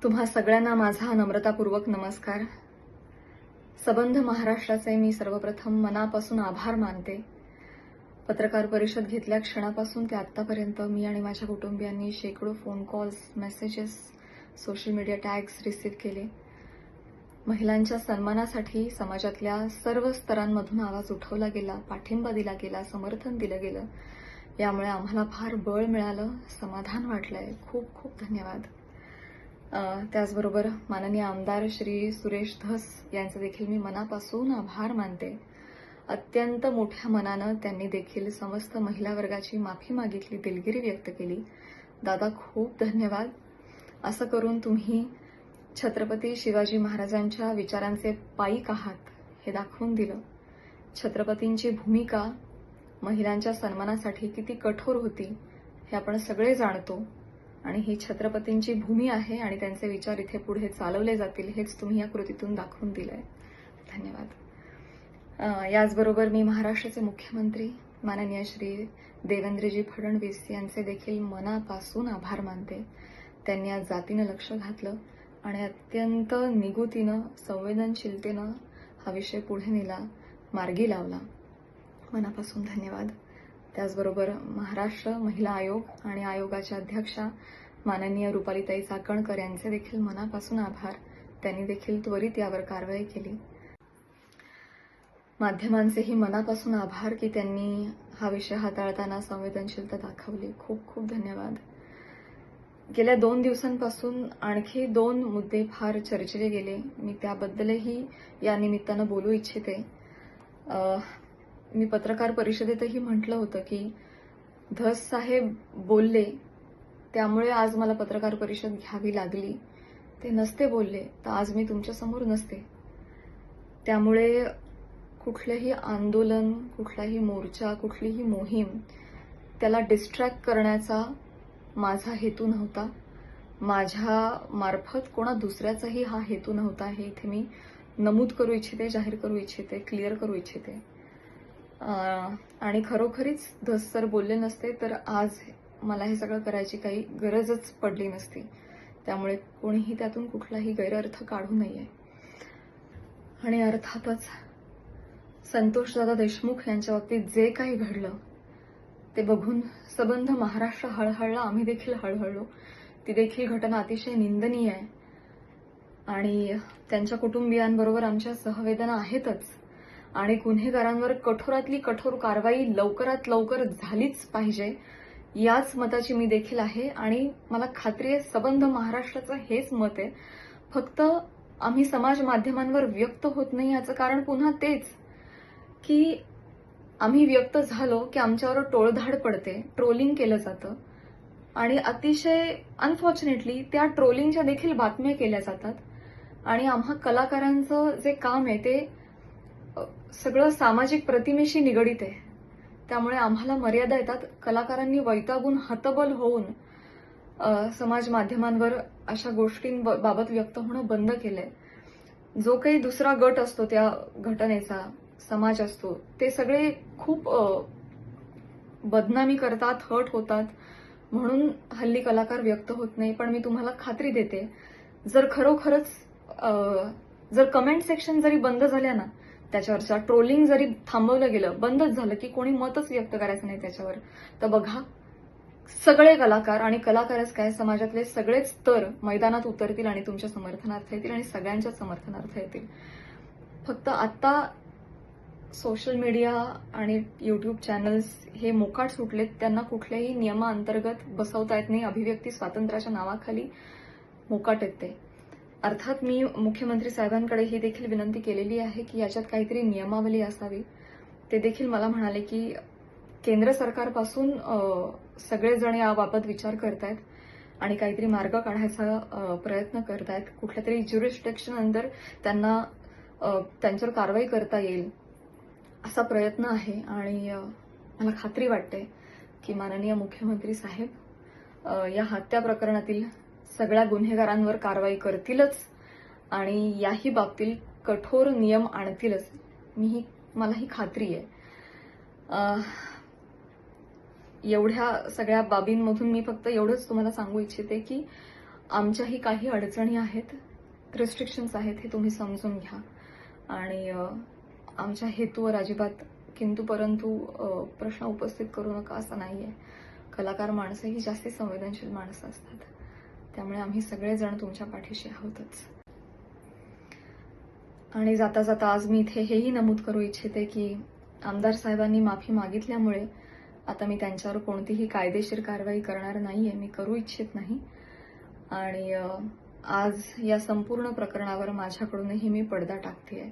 तुम्हा सगळ्यांना माझा नम्रतापूर्वक नमस्कार. सबंध महाराष्ट्राचे मी सर्वप्रथम मनापासून आभार मानते. पत्रकार परिषद घेतल्या क्षणापासून ते आतापर्यंत मी आणि माझ्या कुटुंबियांनी शेकडो phone calls, messages, social media tags receive केले. महिलांच्या सन्मानासाठी समाजातल्या सर्व स्तरांमधून आवाज उठवला गेला, पाठिंबा दिला गेला, समर्थन दिलं गेलं. यामुळे आम्हाला फार बळ मिळालं, समाधान वाटलंय. खूप खूप धन्यवाद. त्याचबरोबर माननीय आमदार श्री सुरेश धस यांचे देखील मी मनापासून आभार मानते. अत्यंत मोठ्या मनानं त्यांनी देखील समस्त महिला वर्गाची माफी मागितली, दिलगिरी व्यक्त केली. दादा खूप धन्यवाद. असं करून तुम्ही छत्रपती शिवाजी महाराजांच्या विचारांचे पाईक आहात हे दाखवून दिलं. छत्रपतींची भूमिका महिलांच्या सन्मानासाठी किती कठोर होती हे आपण सगळे जाणतो आणि ही छत्रपतींची भूमी आहे आणि त्यांचे विचार इथे पुढे चालवले जातील हेच तुम्ही या कृतीतून दाखवून दिलंय. धन्यवाद. याचबरोबर मी महाराष्ट्राचे मुख्यमंत्री माननीय श्री देवेंद्रजी फडणवीस यांचे देखील मनापासून आभार मानते. त्यांनी आज जातीनं लक्ष घातलं आणि अत्यंत निगुतीनं, संवेदनशीलतेनं हा विषय पुढे नेला, मार्गी लावला. मनापासून धन्यवाद. त्याचबरोबर महाराष्ट्र महिला आयोग आणि आयोगाच्या अध्यक्षा माननीय रुपालीताई चाकणकर यांचे देखील मनापासून आभार. त्यांनी देखील त्वरित यावर कारवाई केली. माध्यमांचेही मनापासून आभार की त्यांनी हा विषय हाताळताना संवेदनशीलता दाखवली. खूप खूप धन्यवाद. गेल्या 2 दिवसांपासून आणखी 2 मुद्दे फार चर्चेले गेले. मी त्याबद्दलही या निमित्तानं बोलू इच्छिते. मी पत्रकार परिषदेतही म्हटलं होतं की धस साहेब बोलले त्यामुळे आज मला पत्रकार परिषद घ्यावी लागली. ते नसते बोलले तर आज मी तुमच्यासमोर नसते. त्यामुळे कुठलंही आंदोलन, कुठलाही मोर्चा, कुठलीही मोहीम त्याला डिस्ट्रॅक्ट करण्याचा माझा हेतू नव्हता. माझ्या मार्फत कोणा दुसऱ्याचाही हा हेतू नव्हता हे इथे मी नमूद करू इच्छिते, जाहीर करू इच्छिते, क्लिअर करू इच्छिते. आणि खरोखरीच धस सर बोलले नसते तर आज मला हे सगळं करायची काही गरजच पडली नसती. त्यामुळे कोणीही त्यातून कुठलाही गैरअर्थ काढू नये. आणि अर्थातच संतोषदादा देशमुख यांच्या बाबतीत जे काही घडलं ते बघून सबंध महाराष्ट्र हळहळला, आम्ही देखील हळहळलो. ती देखील घटना अतिशय निंदनीय आहे आणि त्यांच्या कुटुंबियांबरोबर आमच्या सहवेदना आहेतच. आणि गुन्हेगारांवर कठोरातली कठोर कारवाई लवकरात लवकर झालीच पाहिजे याच मताची मी देखील आहे. आणि मला खात्री आहे सबंध महाराष्ट्राचं हेच मत आहे. फक्त आम्ही समाज माध्यमांवर व्यक्त होत नाही याचं कारण पुन्हा तेच की आम्ही व्यक्त झालो की आमच्यावर टोळधाड पडते, ट्रोलिंग केलं जातं आणि अतिशय अनफॉर्च्युनेटली त्या ट्रोलिंगच्या देखील बातम्या केल्या जातात. आणि आम्हा कलाकारांचं जे काम आहे ते सगळं सामाजिक प्रतिमेशी निगडित आहे. त्यामुळे आम्हाला मर्यादा येतात. कलाकारांनी वैतागून हतबल होऊन समाज माध्यमांवर अशा गोष्टींबाबत व्यक्त होणं बंद केलंय. जो काही दुसरा गट असतो त्या घटनेचा, समाज असतो, ते सगळे खूप बदनामी करतात, हर्ट होतात म्हणून हल्ली कलाकार व्यक्त होत नाही. पण मी तुम्हाला खात्री देते जर खरोखरच जर कमेंट सेक्शन जरी बंद झाल्या ना, त्याच्यावरच्या ट्रोलिंग जरी थांबवलं गेलं, बंदच झालं की कोणी मतच व्यक्त करायचं नाही त्याच्यावर, तर बघा सगळे कलाकार आणि कलाकारच काय समाजातले सगळेच स्तर मैदानात उतरतील आणि तुमच्या समर्थनार्थ येतील आणि सगळ्यांच्या समर्थनार्थ येतील. फक्त आता सोशल मीडिया आणि युट्यूब चॅनल्स हे मोकाट सुटलेत. त्यांना कुठल्याही नियमाअंतर्गत बसवता येत नाही. अभिव्यक्ती स्वातंत्र्याच्या नावाखाली मोकाट येते. अर्थात मी मुख्यमंत्री साहेबांकडे ही देखील विनंती केलेली आहे की याच्यात काहीतरी नियमावली असावी. ते देखील मला म्हणाले की केंद्र सरकारपासून सगळेजण याबाबत विचार करतायत आणि काहीतरी मार्ग काढायचा प्रयत्न करतायत. कुठल्या तरी ज्युरिस्डिक्शन अंडर त्यांना त्यांच्यावर कारवाई करता येईल असा प्रयत्न आहे. आणि मला खात्री वाटते की माननीय मुख्यमंत्री साहेब या हत्या प्रकरणातील सगळ्या गुन्हेगारांवर कारवाई करतीलच आणि याही बाबतीत कठोर नियम आणतीलच. मला ही खात्री आहे. एवढ्या सगळ्या बाबींमधून मी फक्त एवढंच तुम्हाला सांगू इच्छिते की आमच्याही काही अडचणी आहेत, रिस्ट्रिक्शन्स आहेत, हे तुम्ही समजून घ्या. आणि आमच्या हेतूवर अजिबात किंतु परंतु प्रश्न उपस्थित करू नका असं नाहीये. कलाकार माणसं ही जास्त संवेदनशील माणसं असतात. त्यामुळे आम्ही सगळेजण तुमच्या पाठीशी आहोतच. आणि जाता जाता आज मी इथे हेही नमूद करू इच्छिते की आमदार साहेबांनी माफी मागितल्यामुळे आता मी त्यांच्यावर कोणतीही कायदेशीर कारवाई करणार नाहीये, मी करू इच्छित नाही. आणि आज या संपूर्ण प्रकरणावर माझ्याकडूनही मी पडदा टाकतेय.